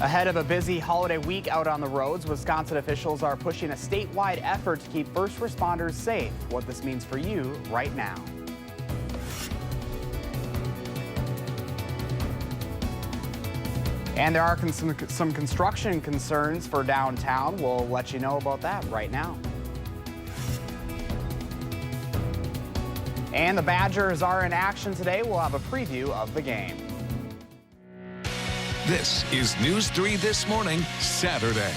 Ahead of a busy holiday week out on the roads, Wisconsin officials are pushing a statewide effort to keep first responders safe. What this means for you right now. And there are some construction concerns for downtown. We'll let you know about that right now. And the Badgers are in action today. We'll have a preview of the game. This is News 3 This Morning, Saturday.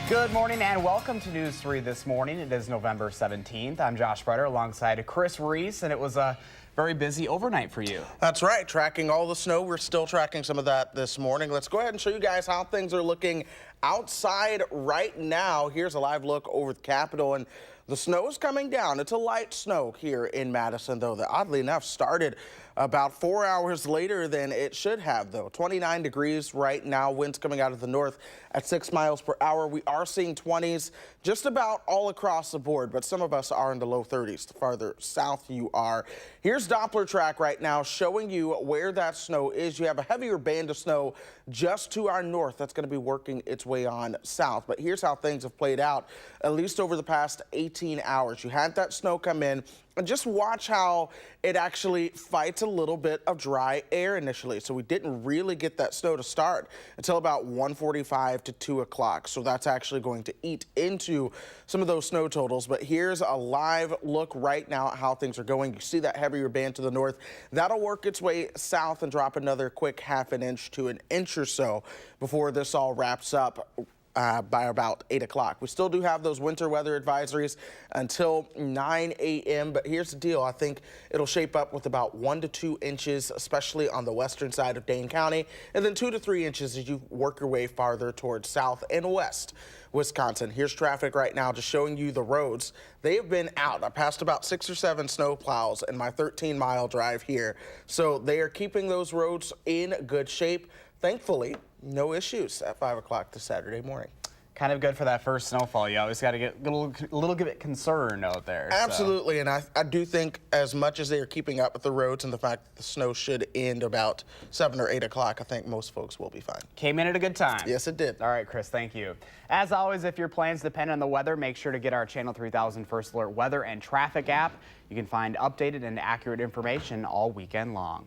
Good morning and welcome to News 3 This Morning. It is November 17th. I'm Josh Bretter alongside Chris Reese, and it was a very busy overnight for you. That's right, tracking all the snow. We're still tracking some of that this morning. Let's go ahead and show you guys how things are looking outside right now. Here's a live look over the Capitol, and the snow is coming down. It's a light snow here in Madison, though, that oddly enough started about 4 hours later than it should have, though. 29 degrees right now, winds coming out of the north at 6 miles per hour. We are seeing 20s just about all across the board, but some of us are in the low 30s the farther south you are. Here's Doppler track right now showing you where that snow is. You have a heavier band of snow just to our north that's going to be working its way on south. But here's how things have played out, at least over the past 18 hours. You had that snow come in, and just watch how it actually fights a little bit of dry air initially. So we didn't really get that snow to start until about 1:45 to 2 o'clock. So that's actually going to eat into some of those snow totals. But here's a live look right now at how things are going. You see that heavier band to the north. That'll work its way south and drop another quick half an inch to an inch or so before this all wraps up by about 8 o'clock. We still do have those winter weather advisories until 9 a.m. But here's the deal. I think it'll shape up with about 1 to 2 inches, especially on the western side of Dane County, and then 2 to 3 inches as you work your way farther towards south and west Wisconsin. Here's traffic right now, just showing you the roads. They have been out. I passed about 6 or 7 snow plows in my 13-mile drive here. So they are keeping those roads in good shape. Thankfully, no issues at 5 o'clock this Saturday morning. Kind of good for that first snowfall. You always got to get a little bit concerned out there. Absolutely, and I do think as much as they are keeping up with the roads and the fact that the snow should end about 7 or 8 o'clock, I think most folks will be fine. Came in at a good time. Yes, it did. All right, Chris, thank you. As always, if your plans depend on the weather, make sure to get our Channel 3000 First Alert Weather and Traffic app. You can find updated and accurate information all weekend long.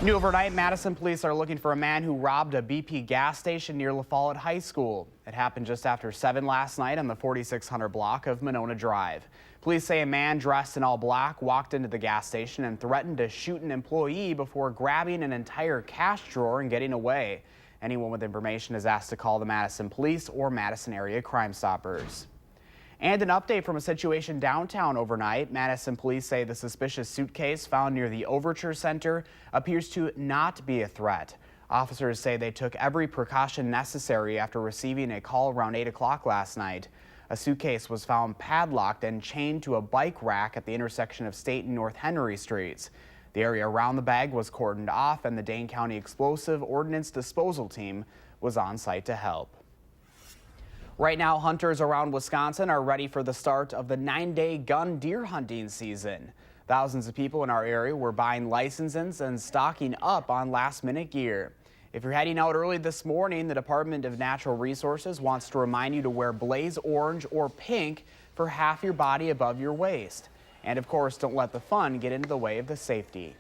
New overnight, Madison police are looking for a man who robbed a BP gas station near La Follette High School. It happened just after 7 last night on the 4600 block of Monona Drive. Police say a man dressed in all black walked into the gas station and threatened to shoot an employee before grabbing an entire cash drawer and getting away. Anyone with information is asked to call the Madison police or Madison area Crime Stoppers. And an update from a situation downtown overnight. Madison police say the suspicious suitcase found near the Overture Center appears to not be a threat. Officers say they took every precaution necessary after receiving a call around 8 o'clock last night. A suitcase was found padlocked and chained to a bike rack at the intersection of State and North Henry Streets. The area around the bag was cordoned off, and the Dane County Explosive Ordnance Disposal Team was on site to help. Right now, hunters around Wisconsin are ready for the start of the 9-day gun deer hunting season. Thousands of people in our area were buying licenses and stocking up on last-minute gear. If you're heading out early this morning, the Department of Natural Resources wants to remind you to wear blaze orange or pink for half your body above your waist. And of course, don't let the fun get into the way of the safety.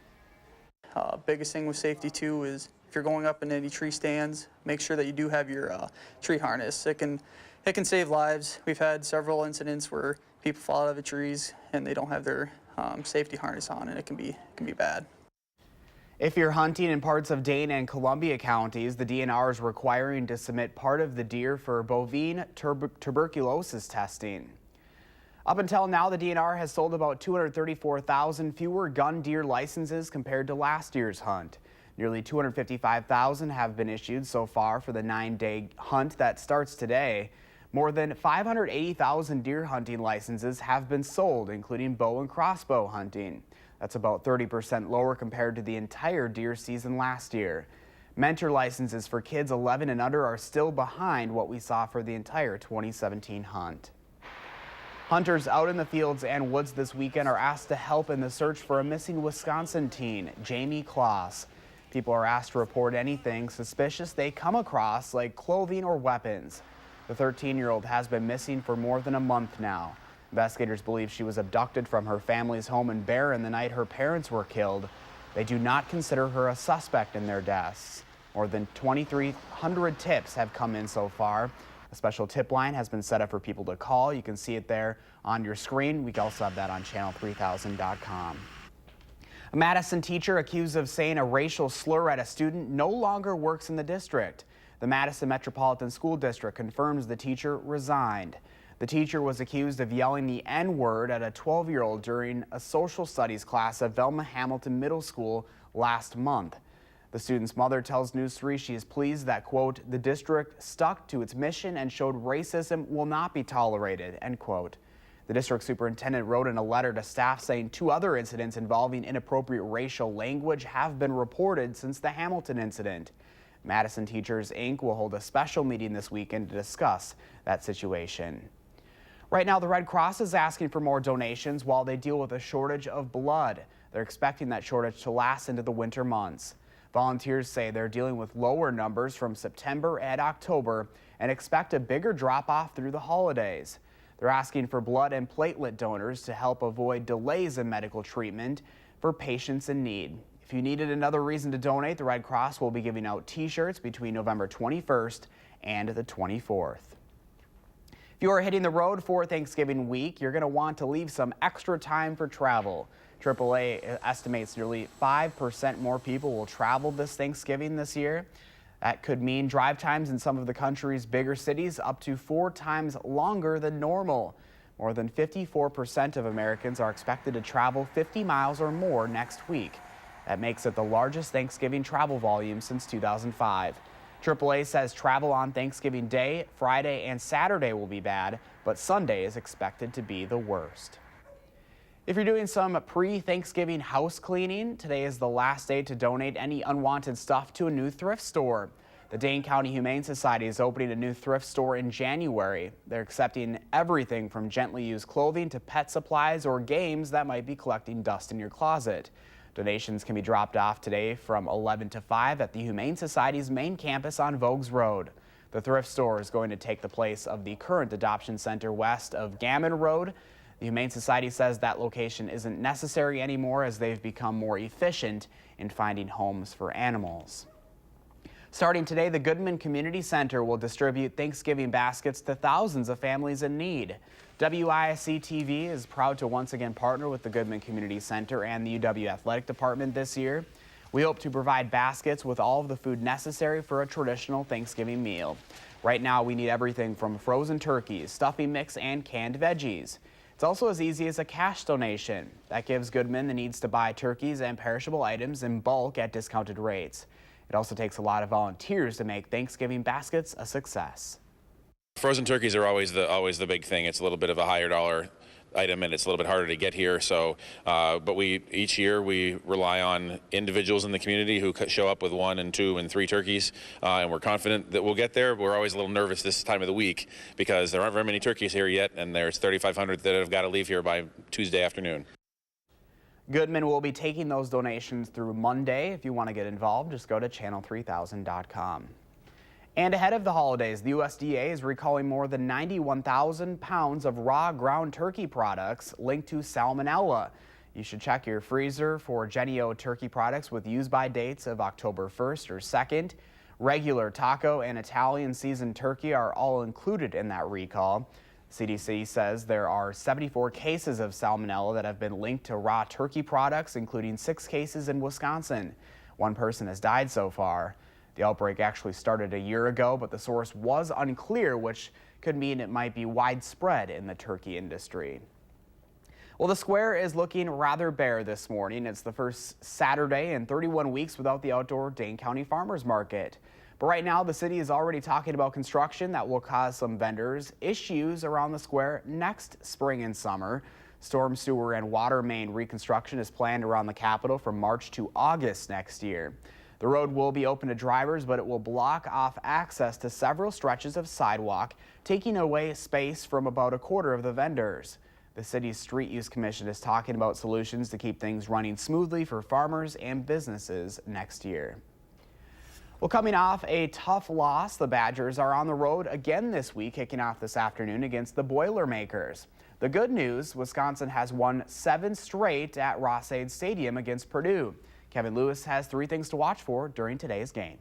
Biggest thing with safety too is if you're going up in any tree stands, make sure that you do have your tree harness. It can save lives. We've had several incidents where people fall out of the trees and they don't have their safety harness on, and it can be bad. If you're hunting in parts of Dane and Columbia counties, the DNR is requiring to submit part of the deer for bovine tuberculosis testing. Up until now, the DNR has sold about 234,000 fewer gun deer licenses compared to last year's hunt. Nearly 255,000 have been issued so far for the 9-day hunt that starts today. More than 580,000 deer hunting licenses have been sold, including bow and crossbow hunting. That's about 30% lower compared to the entire deer season last year. Mentor licenses for kids 11 and under are still behind what we saw for the entire 2017 hunt. Hunters out in the fields and woods this weekend are asked to help in the search for a missing Wisconsin teen, Jamie Kloss. People are asked to report anything suspicious they come across, like clothing or weapons. The 13-year-old has been missing for more than a month now. Investigators believe she was abducted from her family's home in Barron the night her parents were killed. They do not consider her a suspect in their deaths. More than 2,300 tips have come in so far. A special tip line has been set up for people to call. You can see it there on your screen. We can also have that on channel3000.com. A Madison teacher accused of saying a racial slur at a student no longer works in the district. The Madison Metropolitan School District confirms the teacher resigned. The teacher was accused of yelling the N-word at a 12-year-old during a social studies class at Velma Hamilton Middle School last month. The student's mother tells News 3 she is pleased that, quote, the district stuck to its mission and showed racism will not be tolerated, end quote. The district superintendent wrote in a letter to staff saying 2 other incidents involving inappropriate racial language have been reported since the Hamilton incident. Madison Teachers, Inc. will hold a special meeting this weekend to discuss that situation. Right now, the Red Cross is asking for more donations while they deal with a shortage of blood. They're expecting that shortage to last into the winter months. Volunteers say they're dealing with lower numbers from September and October and expect a bigger drop-off through the holidays. They're asking for blood and platelet donors to help avoid delays in medical treatment for patients in need. If you needed another reason to donate, the Red Cross will be giving out T-shirts between November 21st and the 24th. If you are hitting the road for Thanksgiving week, you're going to want to leave some extra time for travel. AAA estimates nearly 5% more people will travel this Thanksgiving this year. That could mean drive times in some of the country's bigger cities up to 4 times longer than normal. More than 54% of Americans are expected to travel 50 miles or more next week. That makes it the largest Thanksgiving travel volume since 2005. AAA says travel on Thanksgiving Day, Friday, and Saturday will be bad, but Sunday is expected to be the worst. If you're doing some pre-Thanksgiving house cleaning, today is the last day to donate any unwanted stuff to a new thrift store. The Dane County Humane Society is opening a new thrift store in January. They're accepting everything from gently used clothing to pet supplies or games that might be collecting dust in your closet. Donations can be dropped off today from 11 to 5 at the Humane Society's main campus on Vogues Road. The thrift store is going to take the place of the current adoption center west of Gammon Road. The Humane Society says that location isn't necessary anymore as they've become more efficient in finding homes for animals. Starting today, the Goodman Community Center will distribute Thanksgiving baskets to thousands of families in need. WISC-TV is proud to once again partner with the Goodman Community Center and the UW Athletic Department this year. We hope to provide baskets with all of the food necessary for a traditional Thanksgiving meal. Right now, we need everything from frozen turkeys, stuffing mix, and canned veggies. It's also as easy as a cash donation. That gives Goodman the needs to buy turkeys and perishable items in bulk at discounted rates. It also takes a lot of volunteers to make Thanksgiving baskets a success. Frozen turkeys are always the big thing. It's a little bit of a higher dollar item and it's a little bit harder to get here. So, but each year we rely on individuals in the community who show up with 1 and 2 and 3 turkeys, and we're confident that we'll get there. We're always a little nervous this time of the week because there aren't very many turkeys here yet, and there's 3,500 that have got to leave here by Tuesday afternoon. Goodman will be taking those donations through Monday. If you want to get involved, just go to channel3000.com. And ahead of the holidays, the USDA is recalling more than 91,000 pounds of raw ground turkey products linked to salmonella. You should check your freezer for Jennie-O turkey products with use-by dates of October 1st or 2nd. Regular taco and Italian seasoned turkey are all included in that recall. CDC says there are 74 cases of salmonella that have been linked to raw turkey products, including 6 cases in Wisconsin. 1 person has died so far. The outbreak actually started a year ago, but the source was unclear, which could mean it might be widespread in the turkey industry. Well, the square is looking rather bare this morning. It's the first Saturday in 31 weeks without the outdoor Dane County Farmers Market. But right now, the city is already talking about construction that will cause some vendors issues around the square next spring and summer. Storm sewer and water main reconstruction is planned around the Capitol from March to August next year. The road will be open to drivers, but it will block off access to several stretches of sidewalk, taking away space from about 1/4 of the vendors. The city's Street Use Commission is talking about solutions to keep things running smoothly for farmers and businesses next year. Well, coming off a tough loss, the Badgers are on the road again this week, kicking off this afternoon against the Boilermakers. The good news, Wisconsin has won 7 straight at Ross-Ade Stadium against Purdue. Kevin Lewis has 3 things to watch for during today's game.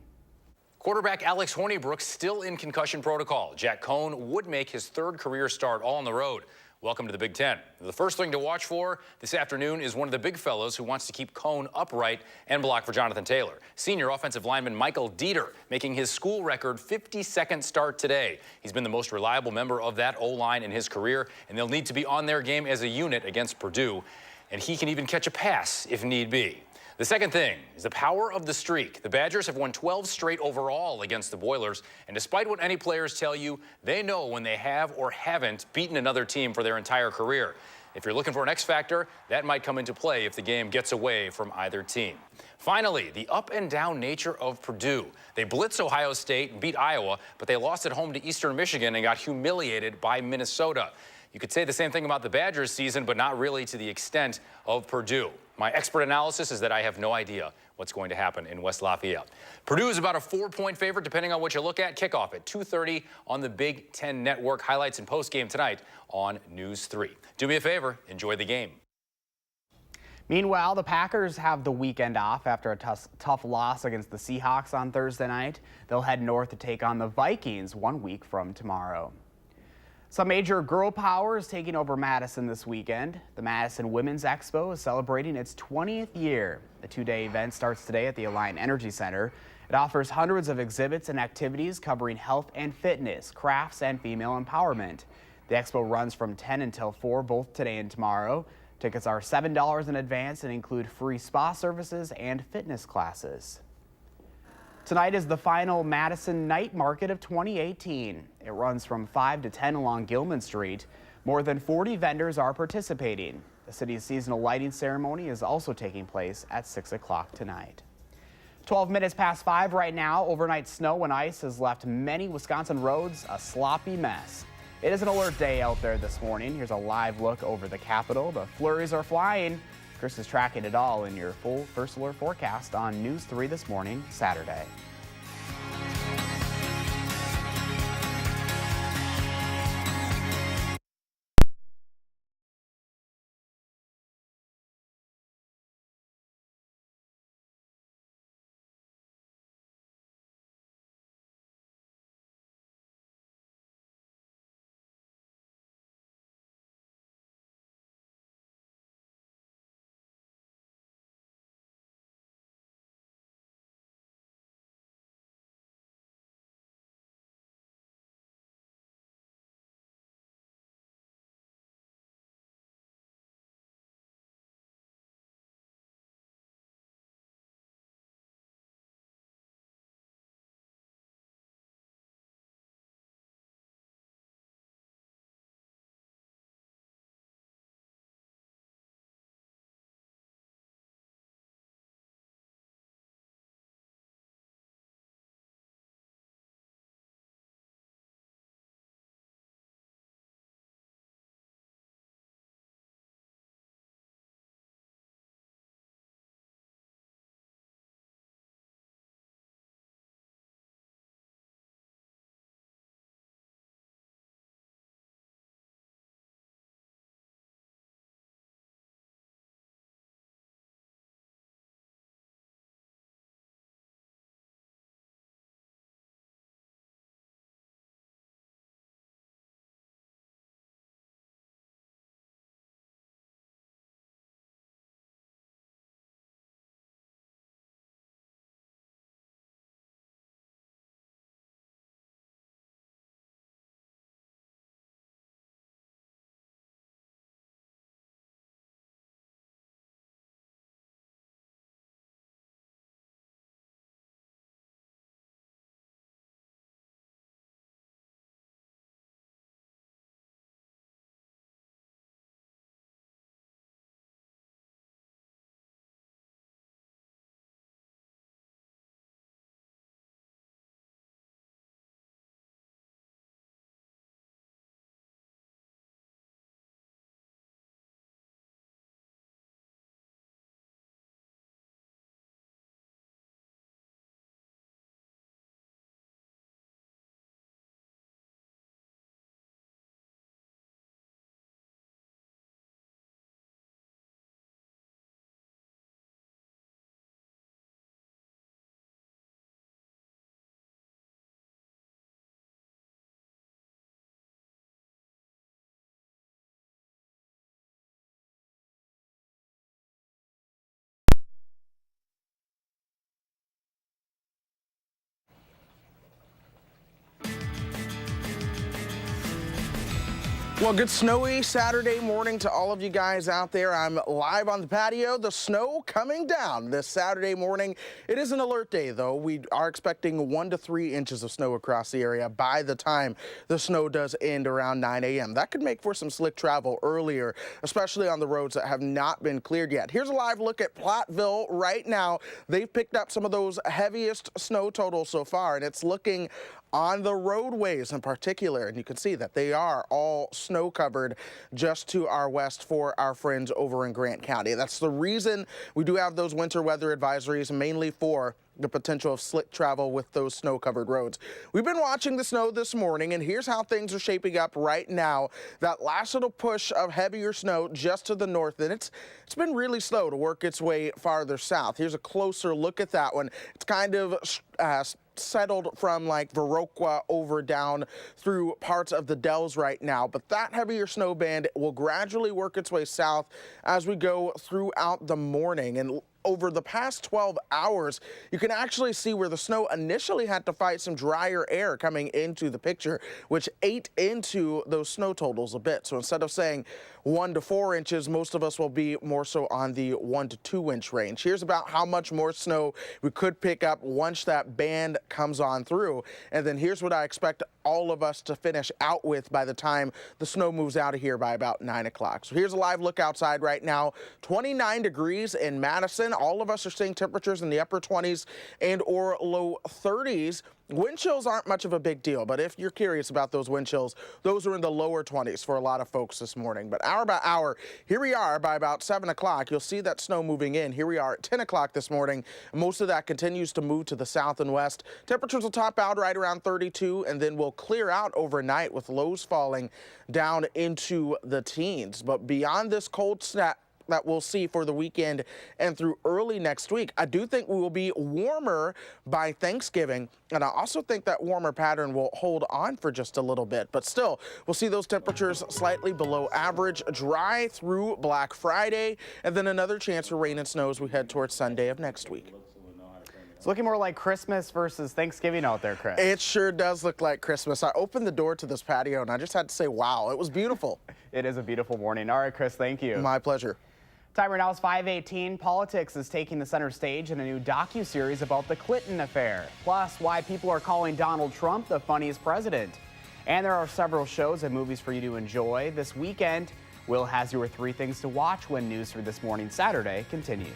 Quarterback Alex Hornibrook still in concussion protocol. Jack Cohn would make his 3rd career start all on the road. Welcome to the Big Ten. The first thing to watch for this afternoon is one of the big fellows who wants to keep Cohn upright and block for Jonathan Taylor. Senior offensive lineman Michael Dieter making his school record 52nd start today. He's been the most reliable member of that O-line in his career, and they'll need to be on their game as a unit against Purdue. And he can even catch a pass if need be. The second thing is the power of the streak. The Badgers have won 12 straight overall against the Boilers, and despite what any players tell you, they know when they have or haven't beaten another team for their entire career. If you're looking for an X factor, that might come into play if the game gets away from either team. Finally, the up and down nature of Purdue. They blitzed Ohio State and beat Iowa, but they lost at home to Eastern Michigan and got humiliated by Minnesota. You could say the same thing about the Badgers season, but not really to the extent of Purdue. My expert analysis is that I have no idea what's going to happen in West Lafayette. Purdue is about a 4-point favorite, depending on what you look at. Kickoff at 2:30 on the Big Ten Network. Highlights and postgame tonight on News 3. Do me a favor, enjoy the game. Meanwhile, the Packers have the weekend off after a tough loss against the Seahawks on Thursday night. They'll head north to take on the Vikings 1 week from tomorrow. Some major girl power is taking over Madison this weekend. The Madison Women's Expo is celebrating its 20th year. The 2-day event starts today at the Alliant Energy Center. It offers hundreds of exhibits and activities covering health and fitness, crafts, and female empowerment. The expo runs from 10 until 4, both today and tomorrow. Tickets are $7 in advance and include free spa services and fitness classes. Tonight is the final Madison Night Market of 2018. It runs from 5 to 10 along Gilman Street. More than 40 vendors are participating. The city's seasonal lighting ceremony is also taking place at 6 o'clock tonight. 12 minutes past 5 right now. Overnight snow and ice has left many Wisconsin roads a sloppy mess. It is an alert day out there this morning. Here's a live look over the Capitol. The flurries are flying. Chris is tracking it all in your full First Alert forecast on News 3 this morning, Saturday. Well, good snowy Saturday morning to all of you guys out there. I'm live on the patio. The snow coming down this Saturday morning. It is an alert day, though. We are expecting 1 to 3 inches of snow across the area by the time the snow does end around 9 a.m. That could make for some slick travel earlier, especially on the roads that have not been cleared yet. Here's a live look at Platteville right now. They've picked up some of those heaviest snow totals so far, and it's looking on the roadways in particular, and you can see that they are all snow covered just to our west for our friends over in Grant County. That's the reason we do have those winter weather advisories, mainly for the potential of slick travel with those snow-covered roads. We've been watching the snow this morning, and here's how things are shaping up right now. That last little push of heavier snow just to the north, and it's been really slow to work its way farther south. Here's a closer look at that one. It's kind of settled from like Viroqua over down through parts of the Dells right now, but that heavier snow band will gradually work its way south as we go throughout the morning. And over the past 12 hours, you can actually see where the snow initially had to fight some drier air coming into the picture, which ate into those snow totals a bit. So instead of saying 1 to 4 inches, most of us will be more so on the 1 to 2 inch range. Here's about how much more snow we could pick up once that band comes on through. And then here's what I expect all of us to finish out with by the time the snow moves out of here by about 9 o'clock. So here's a live look outside right now. 29 degrees in Madison. All of us are seeing temperatures in the upper 20s and or low 30s. Wind chills aren't much of a big deal, but if you're curious about those wind chills, those are in the lower 20s for a lot of folks this morning. But hour by hour, here we are by about 7 o'clock. You'll see that snow moving in. Here we are at 10 o'clock this morning. Most of that continues to move to the south and west. Temperatures will top out right around 32 and then will clear out overnight with lows falling down into the teens. But beyond this cold snap that we'll see for the weekend and through early next week, I do think we will be warmer by Thanksgiving, and I also think that warmer pattern will hold on for just a little bit. But still, we'll see those temperatures slightly below average, dry through Black Friday, and then another chance for rain and snow as we head towards Sunday of next week. It's looking more like Christmas versus Thanksgiving out there, Chris. It sure does look like Christmas. I opened the door to this patio, and I just had to say, wow, it was beautiful. It is a beautiful morning. All right, Chris, thank you. My pleasure. Time right now is 5:18. Politics is taking the center stage in a new docuseries about the Clinton affair. Plus, why people are calling Donald Trump the funniest president. And there are several shows and movies for you to enjoy this weekend. Will has your 3 things to watch when News for This Morning Saturday continues.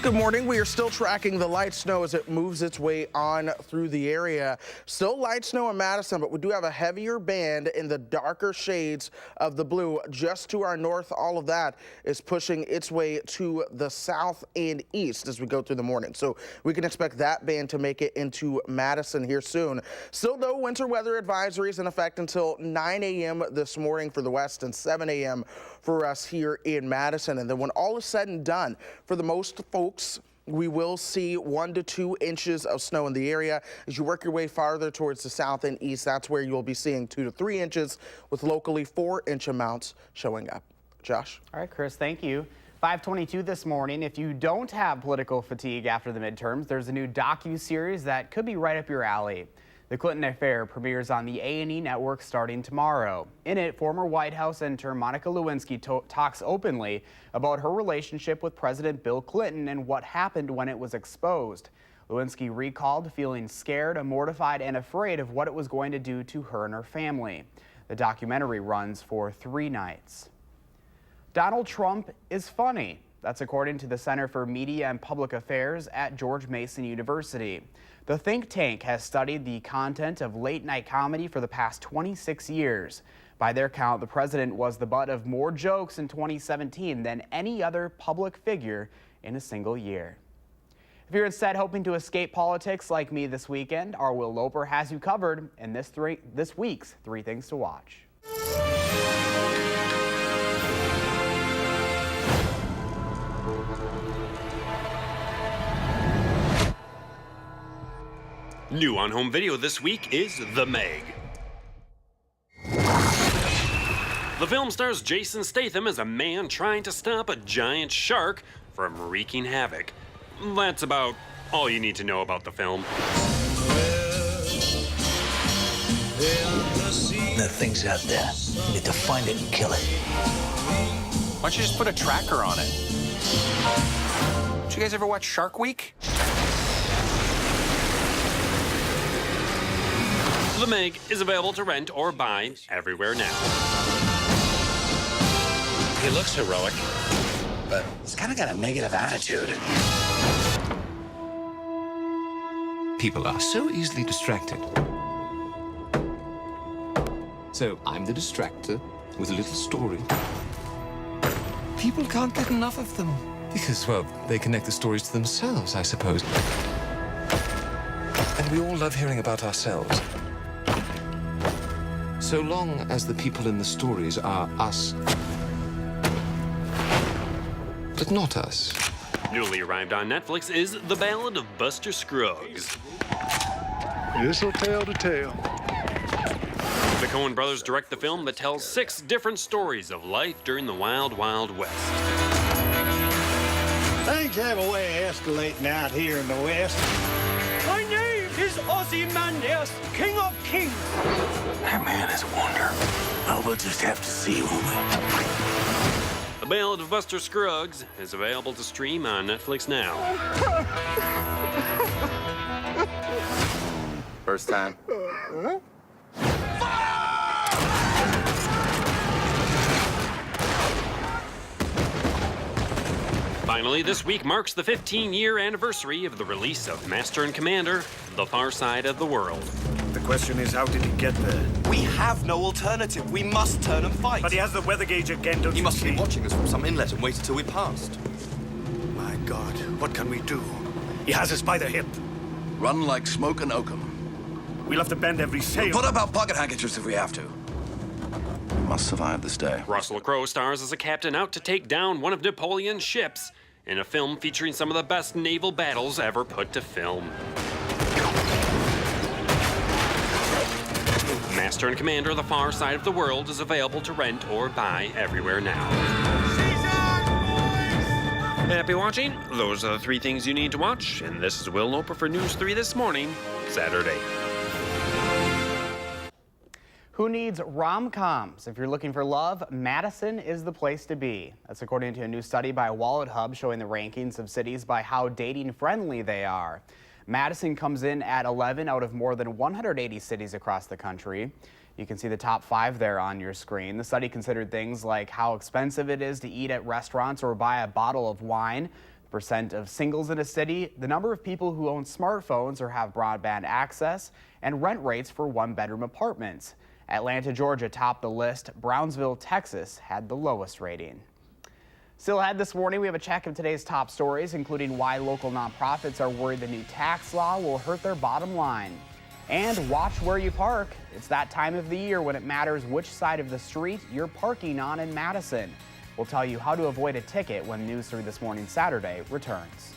Good morning. We are still tracking the light snow as it moves its way on through the area. Still light snow in Madison, but we do have a heavier band in the darker shades of the blue just to our north. All of that is pushing its way to the south and east as we go through the morning. So we can expect that band to make it into Madison here soon. Still no winter weather advisories in effect until 9 a.m. this morning for the west and 7 a.m. for us here in Madison. And then when all is said and done, for the most folks, we will see 1 to 2 inches of snow in the area. As you work your way farther towards the south and east, that's where you'll be seeing 2 to 3 inches with locally 4-inch amounts showing up. Josh? All right, Chris, thank you. 5:22 this morning. If you don't have political fatigue after the midterms, there's a new docu-series that could be right up your alley. The Clinton Affair premieres on the A&E network starting tomorrow. In it, former White House intern Monica Lewinsky talks openly about her relationship with President Bill Clinton and what happened when it was exposed. Lewinsky recalled feeling scared, mortified, and afraid of what it was going to do to her and her family. The documentary runs for 3 nights. Donald Trump is funny. That's according to the Center for Media and Public Affairs at George Mason University. The think tank has studied the content of late-night comedy for the past 26 years. By their count, the president was the butt of more jokes in 2017 than any other public figure in a single year. If you're instead hoping to escape politics like me this weekend, our Will Loper has you covered in this week's 3 Things to Watch. New on home video this week is The Meg. The film stars Jason Statham as a man trying to stop a giant shark from wreaking havoc. That's about all you need to know about the film. That thing's out there. You need to find it and kill it. Why don't you just put a tracker on it? Did you guys ever watch Shark Week? The Meg is available to rent or buy everywhere now. He looks heroic, but he's kind of got a negative attitude. People are so easily distracted. So I'm the distractor with a little story. People can't get enough of them because, well, they connect the stories to themselves, I suppose. And we all love hearing about ourselves. So long as the people in the stories are us, but not us. Newly arrived on Netflix is The Ballad of Buster Scruggs. This'll tell the tale. The Coen brothers direct the film that tells 6 different stories of life during the Wild, Wild West. Things have a way of escalating out here in the West. My name is Ozymandias, King of Kings. That man is a wonder. Well, we'll just have to see, won't we? The Ballad of Buster Scruggs is available to stream on Netflix now. First time. Finally, this week marks the 15-year anniversary of the release of Master and Commander, The Far Side of the World. The question is, how did he get there? We have no alternative. We must turn and fight. But he has the weather gauge again, don't He you must see? be watching us from some inlet and waited till we passed. My God, what can we do? He has us by the hip. Run like smoke and oakum. We'll have to bend every sail. What about pocket handkerchiefs if we have to? We must survive this day. Russell Crowe stars as a captain out to take down one of Napoleon's ships in a film featuring some of the best naval battles ever put to film. Master and Commander, The Far Side of the World is available to rent or buy everywhere now. Happy watching? Those are the 3 things you need to watch, and this is Will Loper for News 3 This Morning, Saturday. Who needs rom-coms? If you're looking for love, Madison is the place to be. That's according to a new study by Wallet Hub showing the rankings of cities by how dating-friendly they are. Madison comes in at 11 out of more than 180 cities across the country. You can see the top 5 there on your screen. The study considered things like how expensive it is to eat at restaurants or buy a bottle of wine, Percent of singles in a city, the number of people who own smartphones or have broadband access, and rent rates for one-bedroom apartments. Atlanta, Georgia topped the list. Brownsville, Texas had the lowest rating. Still ahead this morning, we have a check of today's top stories, including why local nonprofits are worried the new tax law will hurt their bottom line. And watch where you park. It's that time of the year when it matters which side of the street you're parking on in Madison. We'll tell you how to avoid a ticket when News 3 This Morning Saturday returns.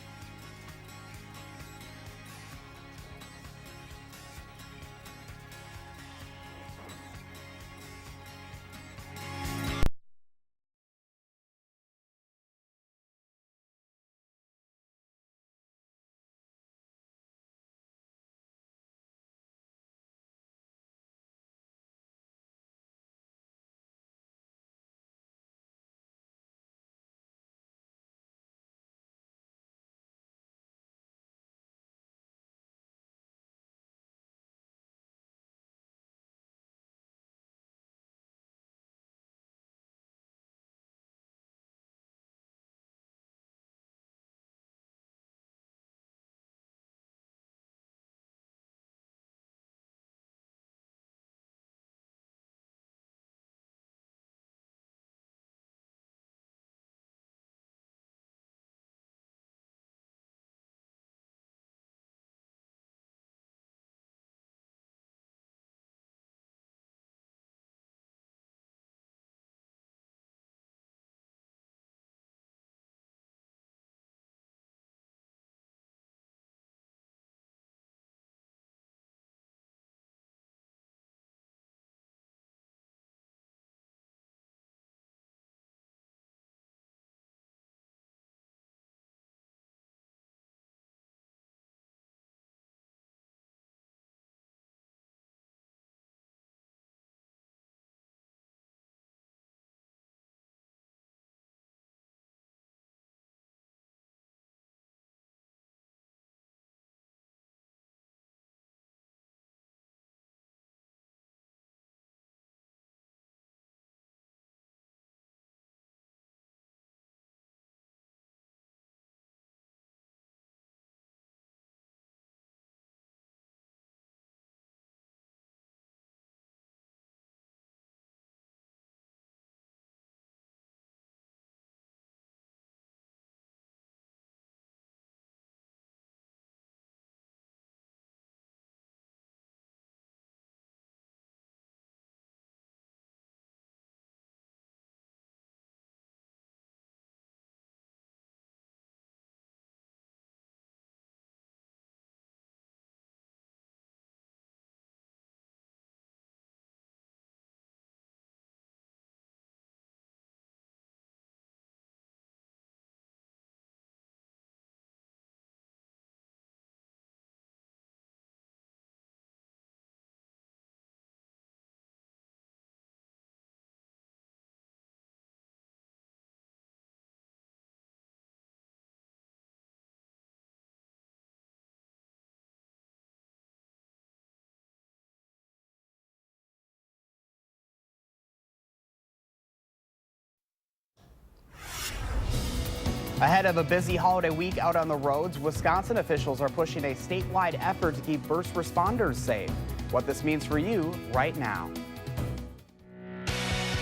Ahead of a busy holiday week out on the roads, Wisconsin officials are pushing a statewide effort to keep first responders safe. What this means for you right now.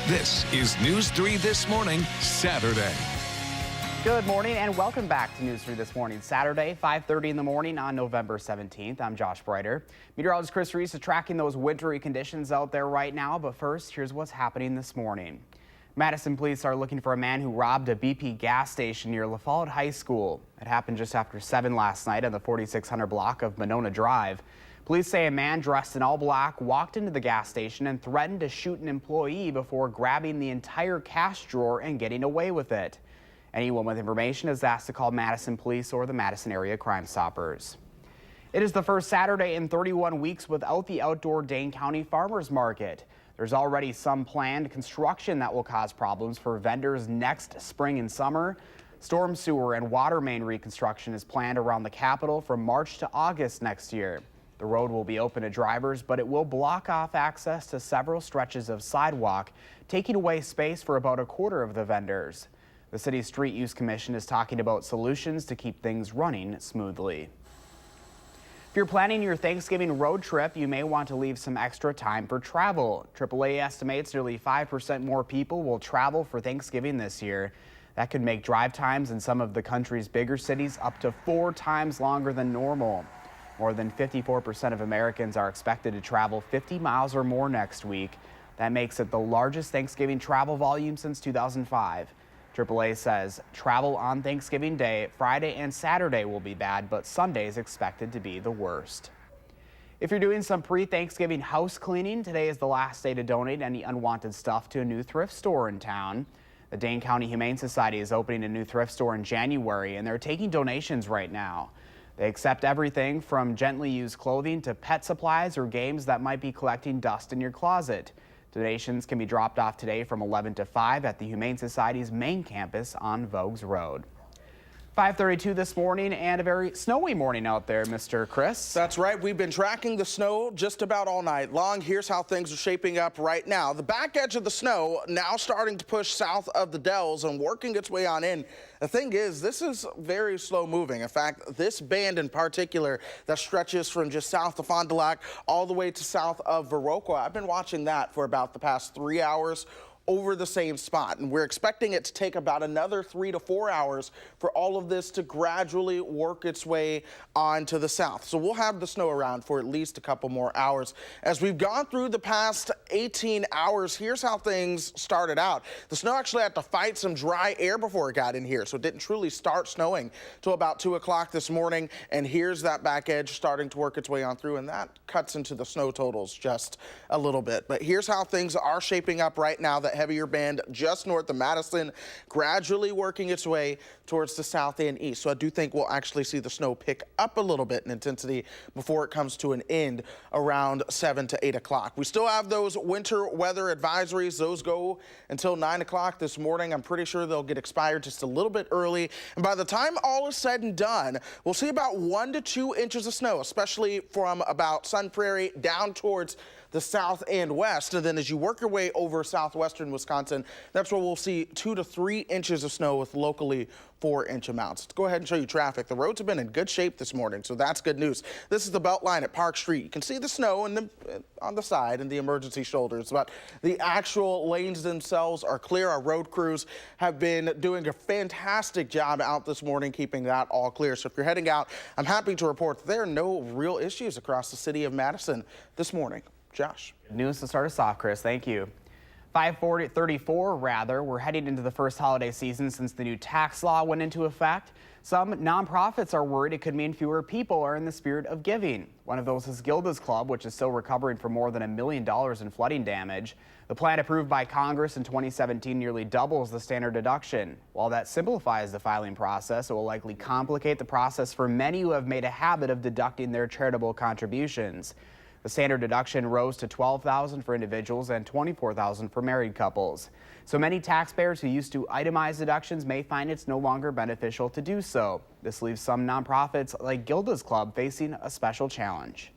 This is News 3 This Morning, Saturday. Good morning and welcome back to News 3 This Morning, Saturday, 5:30 in the morning on November 17th. I'm Josh Breiter. Meteorologist Chris Reese is tracking those wintry conditions out there right now. But first, here's what's happening this morning. Madison police are looking for a man who robbed a BP gas station near La Follette High School. It happened just after 7 last night on the 4600 block of Monona Drive. Police say a man dressed in all black walked into the gas station and threatened to shoot an employee before grabbing the entire cash drawer and getting away with it. Anyone with information is asked to call Madison police or the Madison area Crime Stoppers. It is the first Saturday in 31 weeks without the outdoor Dane County Farmers Market. There's already some planned construction that will cause problems for vendors next spring and summer. Storm sewer and water main reconstruction is planned around the Capitol from March to August next year. The road will be open to drivers, but it will block off access to several stretches of sidewalk, taking away space for about a quarter of the vendors. The city's Street Use Commission is talking about solutions to keep things running smoothly. If you're planning your Thanksgiving road trip, you may want to leave some extra time for travel. AAA estimates nearly 5% more people will travel for Thanksgiving this year. That could make drive times in some of the country's bigger cities up to 4 times longer than normal. More than 54% of Americans are expected to travel 50 miles or more next week. That makes it the largest Thanksgiving travel volume since 2005. AAA says travel on Thanksgiving Day, Friday and Saturday will be bad, but Sunday is expected to be the worst. If you're doing some pre-Thanksgiving house cleaning, today is the last day to donate any unwanted stuff to a new thrift store in town. The Dane County Humane Society is opening a new thrift store in January, and they're taking donations right now. They accept everything from gently used clothing to pet supplies or games that might be collecting dust in your closet. Donations can be dropped off today from 11 to 5 at the Humane Society's main campus on Vogues Road. 5:32 this morning, and a very snowy morning out there, Mr. Chris. That's right. We've been tracking the snow just about all night long. Here's how things are shaping up right now. The back edge of the snow now starting to push south of the Dells and working its way on in. The thing is, this is very slow moving. In fact, this band in particular that stretches from just south of Fond du Lac all the way to south of Viroqua, I've been watching that for about the past 3 hours over the same spot, and we're expecting it to take about another 3 to 4 hours for all of this to gradually work its way on to the south. So we'll have the snow around for at least a couple more hours. As we've gone through the past 18 hours, here's how things started out. The snow actually had to fight some dry air before it got in here, so it didn't truly start snowing till about 2 o'clock this morning, and here's that back edge starting to work its way on through, and that cuts into the snow totals just a little bit. But here's how things are shaping up right now. That heavier band just north of Madison, gradually working its way towards the south and east. So I do think we'll actually see the snow pick up a little bit in intensity before it comes to an end around 7 to 8 o'clock. We still have those winter weather advisories. Those go until 9 o'clock this morning. I'm pretty sure they'll get expired just a little bit early. And by the time all is said and done, we'll see about 1 to 2 inches of snow, especially from about Sun Prairie down towards the south and west. And then as you work your way over southwestern Wisconsin, that's where we'll see 2 to 3 inches of snow with locally 4-inch amounts. Let's go ahead and show you traffic. The roads have been in good shape this morning, so that's good news. This is the belt line at Park Street. You can see the snow on the side and the emergency shoulders, but the actual lanes themselves are clear. Our road crews have been doing a fantastic job out this morning keeping that all clear. So if you're heading out, I'm happy to report that there are no real issues across the city of Madison this morning. Josh. Good news to start us off, Chris. Thank you. 5:34 rather. We're heading into the first holiday season since the new tax law went into effect. Some nonprofits are worried it could mean fewer people are in the spirit of giving. One of those is Gilda's Club, which is still recovering from more than $1 million in flooding damage. The plan approved by Congress in 2017 nearly doubles the standard deduction. While that simplifies the filing process, it will likely complicate the process for many who have made a habit of deducting their charitable contributions. The standard deduction rose to $12,000 for individuals and $24,000 for married couples. So many taxpayers who used to itemize deductions may find it's no longer beneficial to do so. This leaves some nonprofits like Gilda's Club facing a special challenge.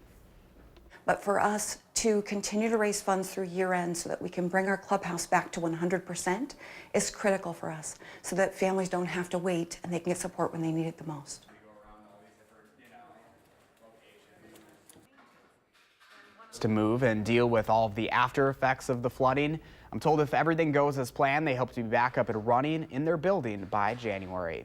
But for us to continue to raise funds through year end so that we can bring our clubhouse back to 100% is critical for us, so that families don't have to wait and they can get support when they need it the most. To move and deal with all of the after effects of the flooding. I'm told if everything goes as planned, they hope to be back up and running in their building by January.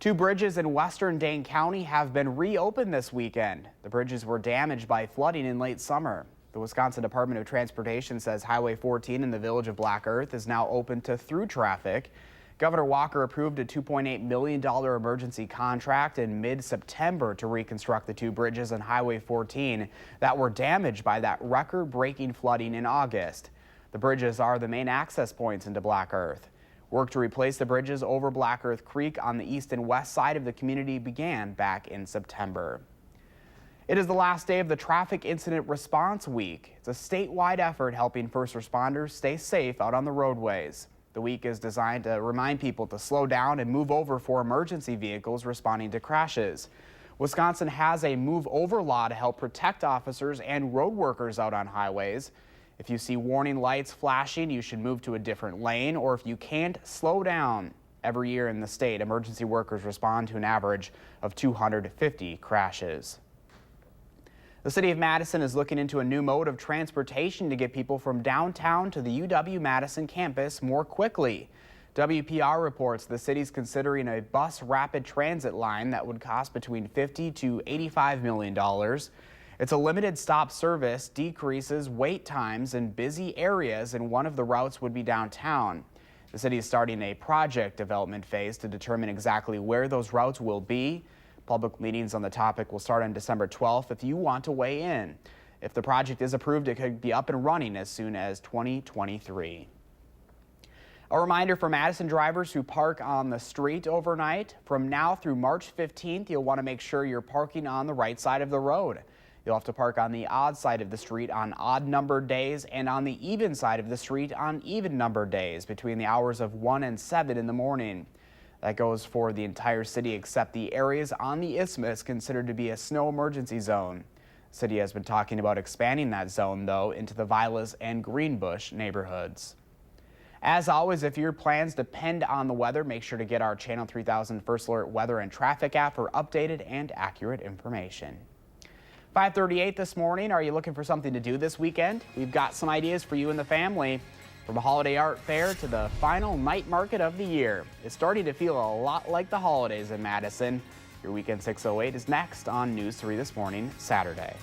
2 bridges in western Dane County have been reopened this weekend. The bridges were damaged by flooding in late summer. The Wisconsin Department of Transportation says Highway 14 in the village of Black Earth is now open to through traffic. Governor Walker approved a $2.8 million emergency contract in mid-September to reconstruct the 2 bridges on Highway 14 that were damaged by that record-breaking flooding in August. The bridges are the main access points into Black Earth. Work to replace the bridges over Black Earth Creek on the east and west side of the community began back in September. It is the last day of the Traffic Incident Response Week. It's a statewide effort helping first responders stay safe out on the roadways. The week is designed to remind people to slow down and move over for emergency vehicles responding to crashes. Wisconsin has a move over law to help protect officers and road workers out on highways. If you see warning lights flashing, you should move to a different lane, or if you can't, slow down. Every year in the state, emergency workers respond to an average of 250 crashes. The city of Madison is looking into a new mode of transportation to get people from downtown to the UW-Madison campus more quickly. WPR reports the city's considering a bus rapid transit line that would cost between $50 to $85 million. It's a limited stop service, decreases wait times in busy areas, and one of the routes would be downtown. The city is starting a project development phase to determine exactly where those routes will be. Public meetings on the topic will start on December 12th if you want to weigh in. If the project is approved, it could be up and running as soon as 2023. A reminder for Madison drivers who park on the street overnight, from now through March 15th, you'll want to make sure you're parking on the right side of the road. You'll have to park on the odd side of the street on odd numbered days and on the even side of the street on even numbered days between the hours of 1 and 7 in the morning. That goes for the entire city except the areas on the isthmus considered to be a snow emergency zone. The city has been talking about expanding that zone, though, into the Vilas and Greenbush neighborhoods. As always, if your plans depend on the weather, make sure to get our Channel 3000 First Alert weather and traffic app for updated and accurate information. 5:38 this morning. Are you looking for something to do this weekend? We've got some ideas for you and the family. From a holiday art fair to the final night market of the year, it's starting to feel a lot like the holidays in Madison. Your Weekend 608 is next on News 3 This Morning, Saturday.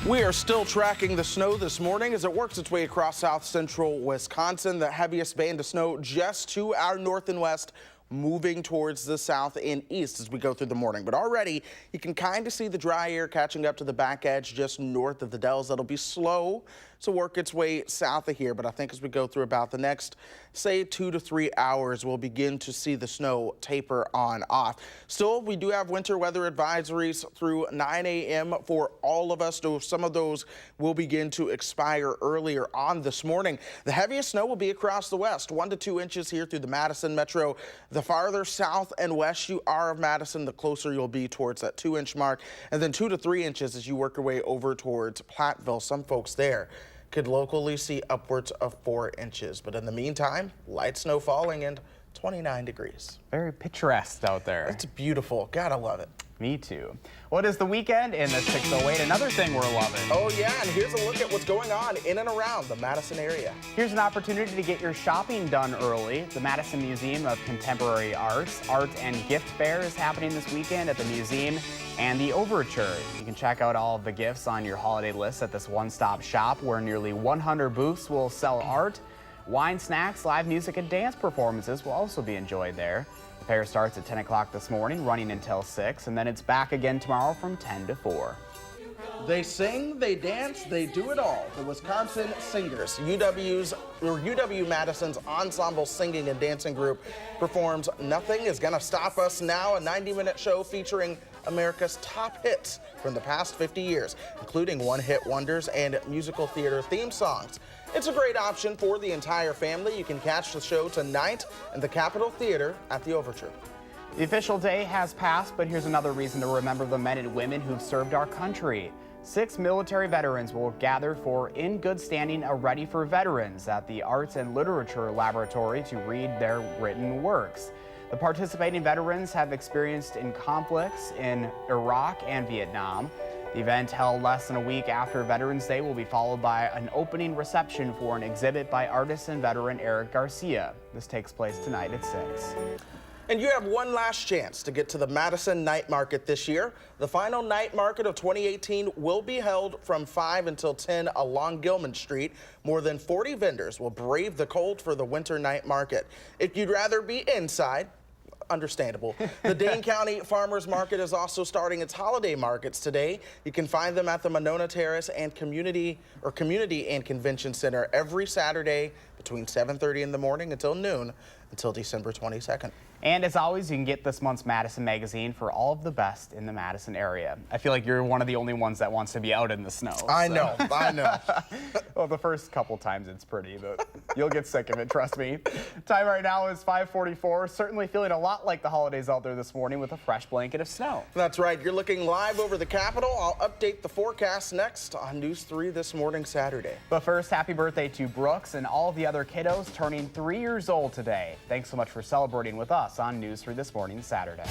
We are still tracking the snow this morning as it works its way across south central Wisconsin. The heaviest band of snow just to our north and west moving towards the south and east as we go through the morning. But already you can kind of see the dry air catching up to the back edge just north of the Dells. That'll be slow to work its way south of here, but I think as we go through about the next, say, 2 to 3 hours, we'll begin to see the snow taper on off. Still, we do have winter weather advisories through 9 a.m. for all of us, though some of those will begin to expire earlier on this morning. The heaviest snow will be across the west, 1 to 2 inches here through the Madison metro. The farther south and west you are of Madison, the closer you'll be towards that 2-inch mark, and then 2 to 3 inches as you work your way over towards Platteville. Some folks there could locally see upwards of 4 inches. But in the meantime, light snow falling and 29 degrees. Very picturesque out there. It's beautiful. Gotta love it. Me too. What is the weekend in the 608? Another thing we're loving. Oh yeah, and here's a look at what's going on in and around the Madison area. Here's an opportunity to get your shopping done early. The Madison Museum of Contemporary Arts Art and Gift Fair is happening this weekend at the museum and the Overture. You can check out all of the gifts on your holiday list at this one-stop shop where nearly 100 booths will sell art. Wine, snacks, live music, and dance performances will also be enjoyed there. The fair starts at 10 o'clock this morning, running until 6, and then it's back again tomorrow from 10 to 4. They sing, they dance, they do it all. The Wisconsin Singers, UW-Madison's ensemble singing and dancing group, performs Nothing Is Gonna Stop Us Now, a 90-minute show featuring America's top hits from the past 50 years, including one-hit wonders and musical theater theme songs. It's a great option for the entire family. You can catch the show tonight in the Capitol Theater at the Overture. The official day has passed, but here's another reason to remember the men and women who've served our country. 6 military veterans will gather for In Good Standing, a Ready for Veterans at the Arts and Literature Laboratory to read their written works. The participating veterans have experienced in conflicts in Iraq and Vietnam. The event, held less than a week after Veterans Day, will be followed by an opening reception for an exhibit by artist and veteran Eric Garcia. This takes place tonight at 6. And you have one last chance to get to the Madison Night Market this year. The final night market of 2018 will be held from 5 until 10 along Gilman Street. More than 40 vendors will brave the cold for the winter night market. If you'd rather be inside, understandable. The Dane County Farmers Market is also starting its holiday markets today. You can find them at the Monona Terrace and Community and Convention Center every Saturday between 7:30 in the morning until noon until December 22nd. And as always, you can get this month's Madison magazine for all of the best in the Madison area. I feel like you're one of the only ones that wants to be out in the snow. I know. Well, the first couple times it's pretty, but you'll get sick of it, trust me. Time right now is 5:44. Certainly feeling a lot like the holidays out there this morning with a fresh blanket of snow. That's right. You're looking live over the Capitol. I'll update the forecast next on News 3 This Morning Saturday. But first, happy birthday to Brooks and all of the other kiddos turning 3 years old today. Thanks so much for celebrating with us on News 3 This Morning Saturday.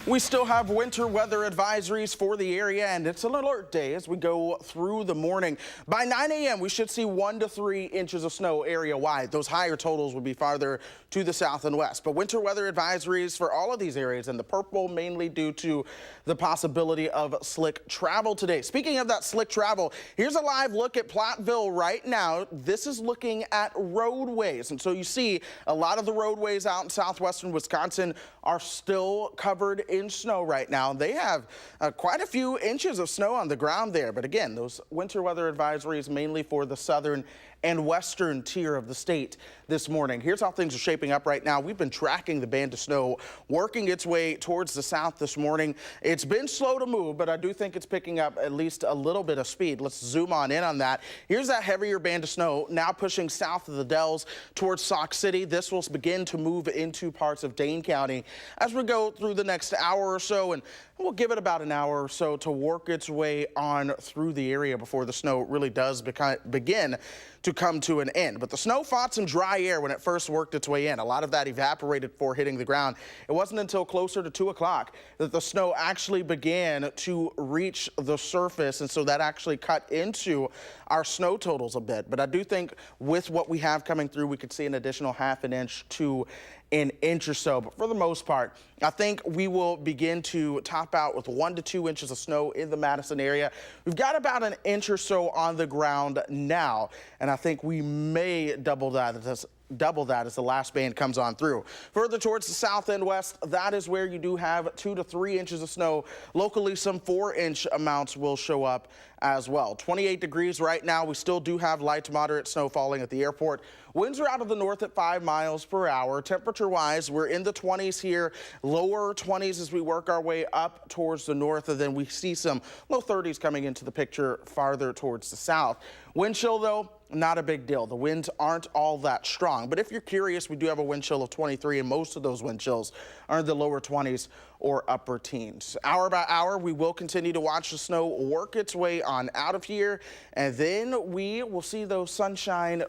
We still have winter weather advisories for the area, and it's an alert day as we go through the morning. By 9 a.m., we should see 1 to 3 inches of snow area-wide. Those higher totals would be farther to the south and west. But winter weather advisories for all of these areas in the purple, mainly due to the possibility of slick travel today. Speaking of that slick travel, here's a live look at Platteville right now. This is looking at roadways. And so you see a lot of the roadways out in southwestern Wisconsin are still covered in snow right now. They have quite a few inches of snow on the ground there. But again, those winter weather advisories mainly for the southern and western tier of the state this morning. Here's how things are shaping up right now. We've been tracking the band of snow working its way towards the south this morning. It's been slow to move, but I do think it's picking up at least a little bit of speed. Let's zoom on in on that. Here's that heavier band of snow now pushing south of the Dells towards Sauk City. This will begin to move into parts of Dane County as we go through the next hour or so, and we'll give it about an hour or so to work its way on through the area before the snow really does begin to come to an end. But the snow fought some dry air when it first worked its way in. A lot of that evaporated before hitting the ground. It wasn't until closer to 2 o'clock that the snow actually began to reach the surface, and so that actually cut into our snow totals a bit. But I do think with what we have coming through, we could see an additional ½ an inch to an inch or so. But for the most part, I think we will begin to top out with 1 to 2 inches of snow in the Madison area. We've got about an inch or so on the ground now, and I think we may double that as the last band comes on through. Further towards the south and west, that is where you do have 2 to 3 inches of snow. Locally, some 4-inch amounts will show up as well. 28 degrees right now. We still do have light to moderate snow falling at the airport. Winds are out of the north at 5 miles per hour. Temperature-wise, we're in the 20s here, lower 20s as we work our way up towards the north, and then we see some low 30s coming into the picture farther towards the south. Wind chill, though, not a big deal. The winds aren't all that strong. But if you're curious, we do have a wind chill of 23, and most of those wind chills are in the lower 20s or upper teens. Hour by hour, we will continue to watch the snow work its way on out of here, and then we will see the sunshine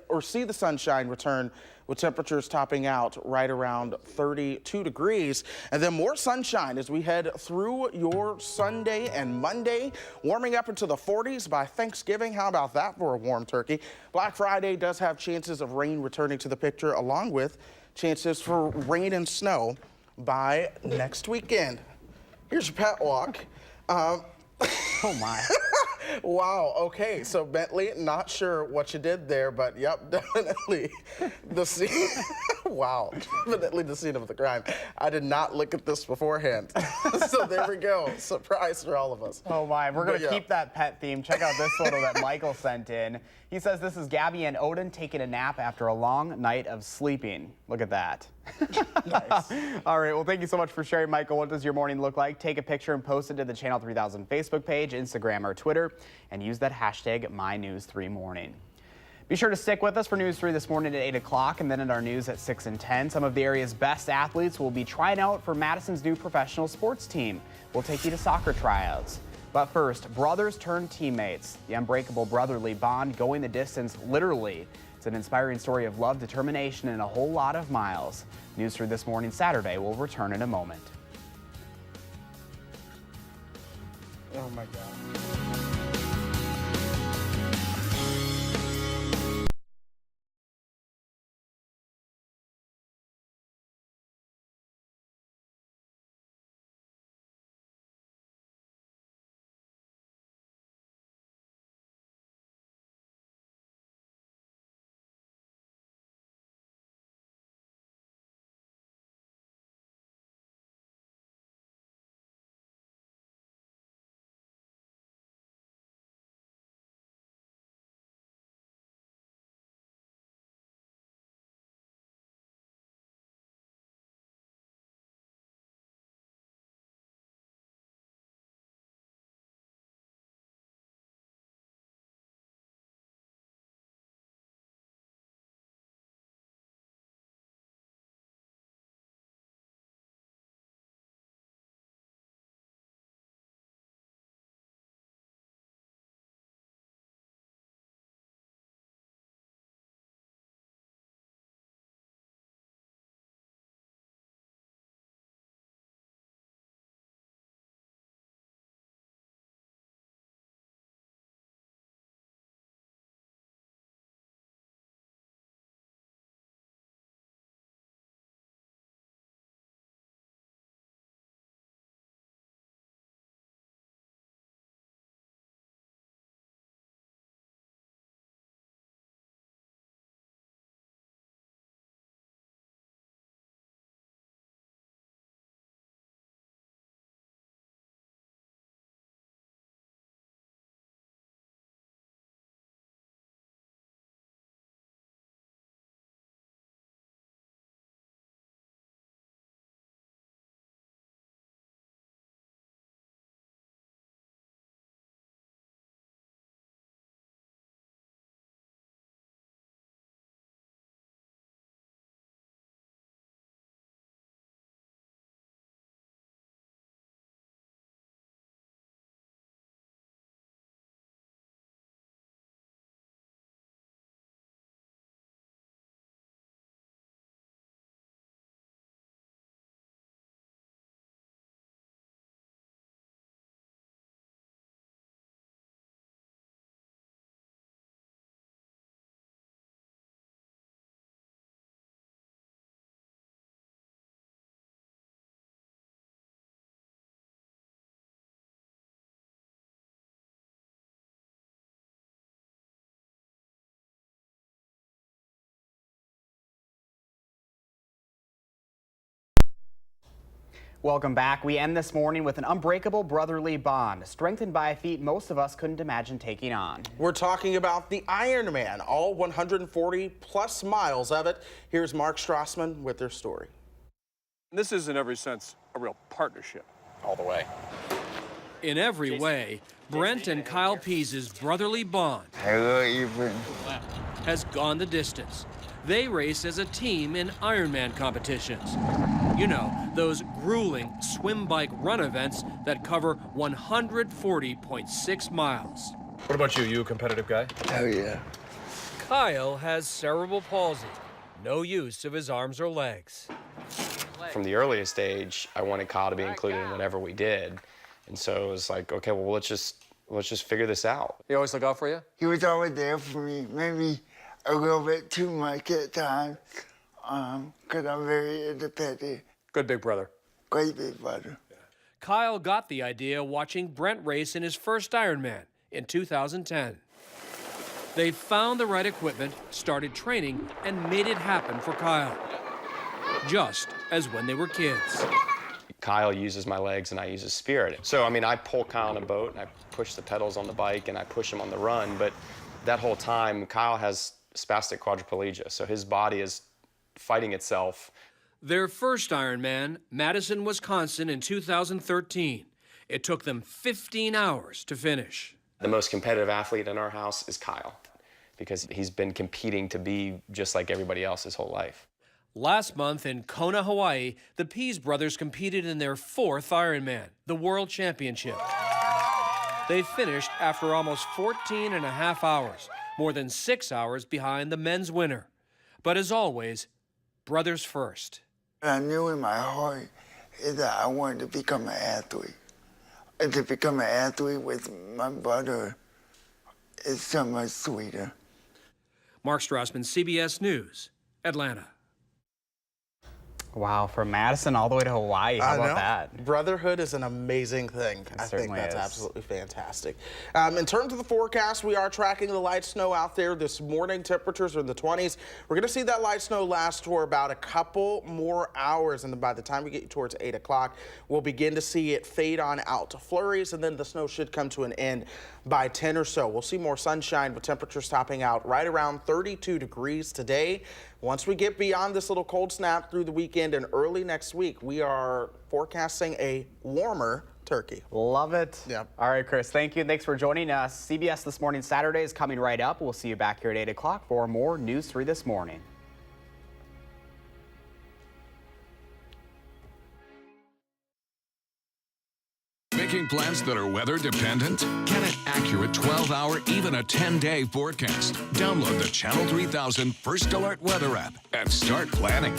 return with temperatures topping out right around 32 degrees. And then more sunshine as we head through your Sunday and Monday, warming up into the 40s by Thanksgiving. How about that for a warm turkey? Black Friday does have chances of rain returning to the picture, along with chances for rain and snow by next weekend. Here's your pet walk. Oh my. Wow, okay, so Bentley, not sure what you did there, but yep, definitely the scene. Wow, definitely the scene of the crime. I did not look at this beforehand. So there we go, surprise for all of us. Oh my, we're gonna keep that pet theme. Check out this photo that Michael sent in. He says this is Gabby and Odin taking a nap after a long night of sleeping. Look at that. Nice. All right, well, thank you so much for sharing, Michael. What does your morning look like? Take a picture and post it to the Channel 3000 Facebook page, Instagram, or Twitter, and use that hashtag MyNews3Morning. Be sure to stick with us for News 3 this morning at 8 o'clock and then at our news at 6 and 10. Some of the area's best athletes will be trying out for Madison's new professional sports team. We'll take you to soccer tryouts. But first, brothers turned teammates. The unbreakable brotherly bond going the distance literally. It's an inspiring story of love, determination, and a whole lot of miles. News 3 this morning, Saturday, will return in a moment. Oh my God. Welcome back. We end this morning with an unbreakable brotherly bond, strengthened by a feat most of us couldn't imagine taking on. We're talking about the Ironman, all 140 plus miles of it. Here's Mark Strassman with their story. This is in every sense a real partnership. All the way. In every way, Brent and Kyle Pease's brotherly bond has gone the distance. They race as a team in Ironman competitions. You know, those grueling swim, bike, run events that cover 140.6 miles. What about you? You a competitive guy? Oh, yeah. Kyle has cerebral palsy, no use of his arms or legs. From the earliest age, I wanted Kyle to be included in whatever we did. And so it was like, okay, well, let's just figure this out. He always look out for you? He was always there for me, maybe a little bit too much at times, because I'm very independent. Good big brother. Great big brother. Kyle got the idea watching Brent race in his first Ironman in 2010. They found the right equipment, started training, and made it happen for Kyle, just as when they were kids. Kyle uses my legs and I use his spirit. So, I mean, I pull Kyle on a boat and I push the pedals on the bike and I push him on the run, but that whole time, Kyle has spastic quadriplegia, so his body is fighting itself. Their first Ironman, Madison, Wisconsin in 2013. It took them 15 hours to finish. The most competitive athlete in our house is Kyle, because he's been competing to be just like everybody else his whole life. Last month in Kona, Hawaii, the Pease brothers competed in their fourth Ironman, the World Championship. They finished after almost 14 and a half hours, more than 6 hours behind the men's winner. But as always, brothers first. I knew in my heart that I wanted to become an athlete. And to become an athlete with my brother is so much sweeter. Mark Strassman, CBS News, Atlanta. Wow, from Madison all the way to Hawaii. How about that? Brotherhood is an amazing thing. I think that's absolutely fantastic. In terms of the forecast, we are tracking the light snow out there this morning. Temperatures are in the 20s. We're going to see that light snow last for about a couple more hours, and then by the time we get towards 8 o'clock, we'll begin to see it fade on out to flurries, and then the snow should come to an end by 10 or so. We'll see more sunshine with temperatures topping out right around 32 degrees today. Once we get beyond this little cold snap through the weekend and early next week, we are forecasting a warmer Turkey. Love it. Yeah. All right, Chris, thank you. Thanks for joining us. CBS This Morning Saturday is coming right up. We'll see you back here at 8 o'clock for more News 3 This Morning. Making plans that are weather dependent? Get an accurate 12-hour, even a 10-day forecast. Download the Channel 3000 First Alert Weather app and start planning.